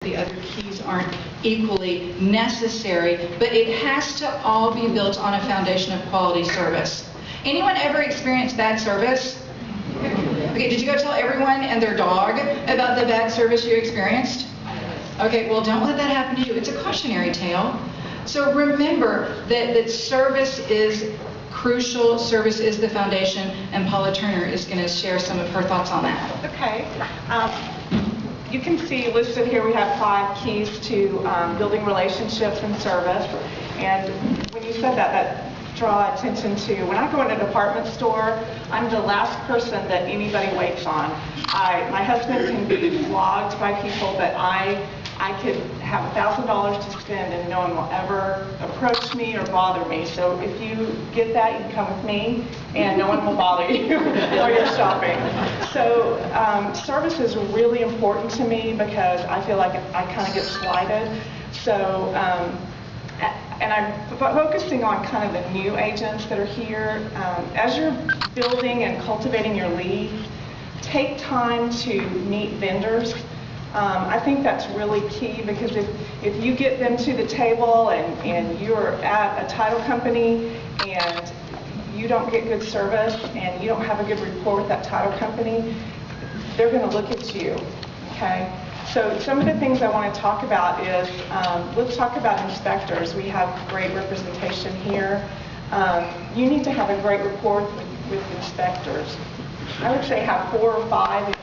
the other keys aren't equally necessary, but it has to all be built on a foundation of quality service. Anyone ever experienced bad service? Okay, did you go tell everyone and their dog about the bad service you experienced? Okay, well, don't let that happen to you. It's a cautionary tale. So remember that service is crucial, service is the foundation, and Paula Turner is going to share some of her thoughts on that. Okay. You can see listed here we have 5 keys to building relationships and service. And when you said that draw attention to, when I go in a department store, I'm the last person that anybody waits on. My husband can be flogged by people, but I could have $1,000 to spend and no one will ever approach me or bother me. So if you get that, you can come with me and no one will bother you while you're shopping. So service is really important to me because I feel like I kind of get slighted. So, and I'm focusing on kind of the new agents that are here. As you're building and cultivating your lead, take time to meet vendors. I think that's really key because if you get them to the table and you're at a title company and you don't get good service and you don't have a good rapport with that title company, they're going to look at you, okay? So some of the things I want to talk about is, let's talk about inspectors. We have great representation here. You need to have a great rapport with inspectors. I would say have 4 or 5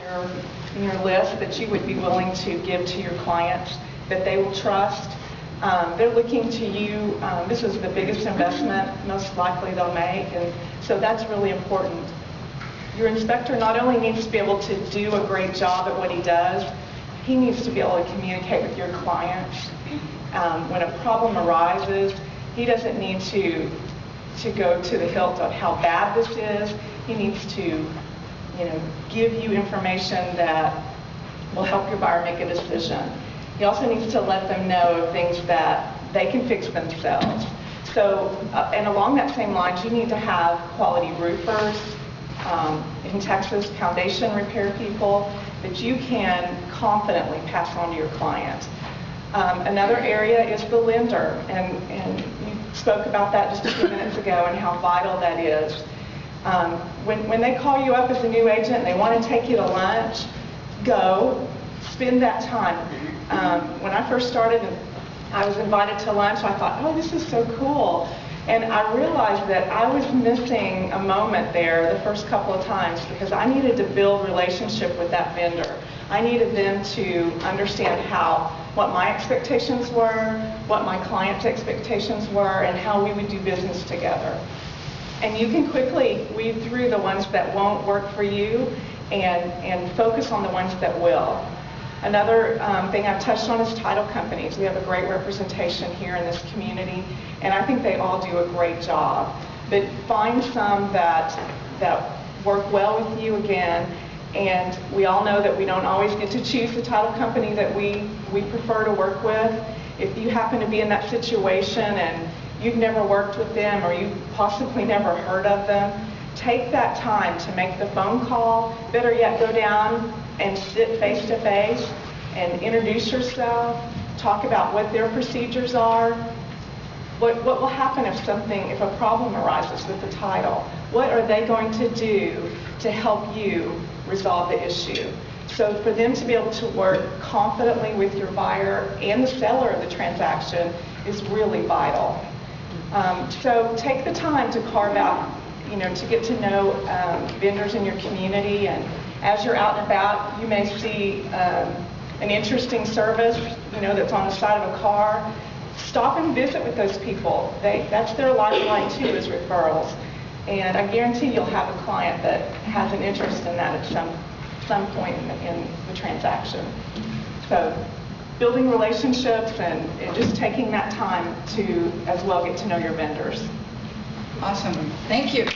in your list that you would be willing to give to your clients that they will trust. They're looking to you. This is the biggest investment most likely they'll make, and so that's really important. Your inspector not only needs to be able to do a great job at what he does, he needs to be able to communicate with your clients. When a problem arises, he doesn't need to go to the hilt of how bad this is. He needs to give you information that will help your buyer make a decision. He also needs to let them know of things that they can fix themselves. So, and along that same lines, you need to have quality roofers, in Texas, foundation repair people that you can confidently pass on to your client. Another area is the lender, and you spoke about that just a few minutes ago and how vital that is. When they call you up as a new agent and they want to take you to lunch, go, spend that time. When I first started and I was invited to lunch, I thought, oh, this is so cool. And I realized that I was missing a moment there the first couple of times because I needed to build relationship with that vendor. I needed them to understand what my expectations were, what my client's expectations were, and how we would do business together. And you can quickly weed through the ones that won't work for you and focus on the ones that will. Another thing I've touched on is title companies. We have a great representation here in this community, and I think they all do a great job. But find some that work well with you again, and we all know that we don't always get to choose the title company that we prefer to work with. If you happen to be in that situation and you've never worked with them or you possibly never heard of them, take that time to make the phone call. Better yet, go down and sit face to face and introduce yourself, talk about what their procedures are, what will happen if a problem arises with the title. What are they going to do to help you resolve the issue? So for them to be able to work confidently with your buyer and the seller of the transaction is really vital. So take the time to carve out, to get to know vendors in your community, and as you're out and about, you may see an interesting service, that's on the side of a car. Stop and visit with those people. That's their lifeline too, is referrals. And I guarantee you'll have a client that has an interest in that at some point in the transaction. So building relationships and just taking that time to as well get to know your vendors. Awesome. Thank you.